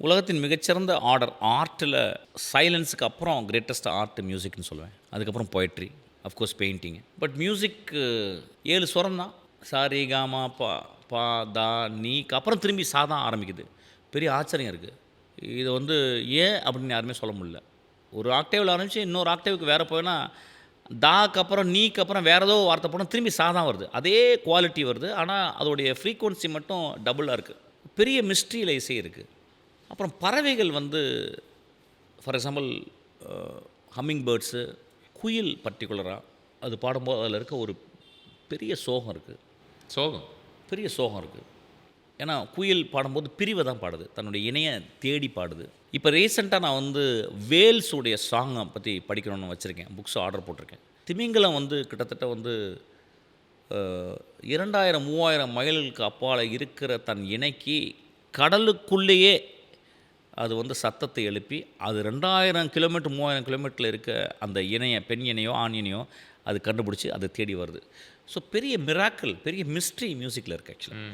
உலகத்தின் மிகச்சிறந்த ஆர்ட்டில் சைலன்ஸுக்கு அப்புறம் கிரேட்டஸ்ட் ஆர்ட் மியூசிக்னு சொல்லுவேன். அதுக்கப்புறம் பொயட்ரி, அஃப்கோர்ஸ் பெயிண்டிங். பட் மியூசிக்கு 7 ஸ்வரம் தான். சாரி காமா பா பா தா நீக்கு அப்புறம் திரும்பி சாதான் ஆரம்பிக்குது. பெரிய ஆச்சரியம் இருக்குது. இதை ஏன் அப்படின்னு யாருமே சொல்ல முடியல. ஒரு ஆக்டேவில் ஆரம்பித்து இன்னொரு ஆக்டேவுக்கு வேறு போயினா தாக்கு அப்புறம் நீக்கு அப்புறம் வேறு ஏதோ வார்த்தை போனால் திரும்பி சாதான் வருது. அதே குவாலிட்டி வருது, ஆனால் அதோடைய ஃப்ரீக்குவன்சி மட்டும் டபுளாக இருக்குது. பெரிய மிஸ்ட்ரியில் இசை இருக்குது. அப்புறம் பறவைகள் ஃபார் எக்ஸாம்பிள் ஹம்மிங் பேர்ட்ஸு, குயில் பர்டிகுலராக அது பாடும்போது அதில் இருக்க ஒரு பெரிய சோகம் இருக்குது. பெரிய சோகம் இருக்குது. ஏன்னா குயில் பாடும்போது பிரிவை தான் பாடுது, தன்னுடைய இணையை தேடி பாடுது. இப்போ ரீசெண்டாக நான் வேல்ஸுடைய சாங்கை பற்றி படிக்கணும்னு வச்சுருக்கேன். புக்ஸ் ஆர்டர் போட்டிருக்கேன். திமிங்கலம் கிட்டத்தட்ட 2000-3000 மைல்களுக்கு அப்பால் இருக்கிற தன் இணைக்கு கடலுக்குள்ளேயே அது சத்தத்தை எழுப்பி அது 2000 கிலோமீட்டர் 3000 கிலோமீட்டரில் இருக்க அந்த இணையை, பெண் இணையோ ஆண் இணையோ அது கண்டுபிடிச்சி அதை தேடி வருது. ஸோ பெரிய மிராக்கிள், பெரிய மிஸ்ட்ரி மியூசிக்கில் இருக்குது ஆக்சுவலாக.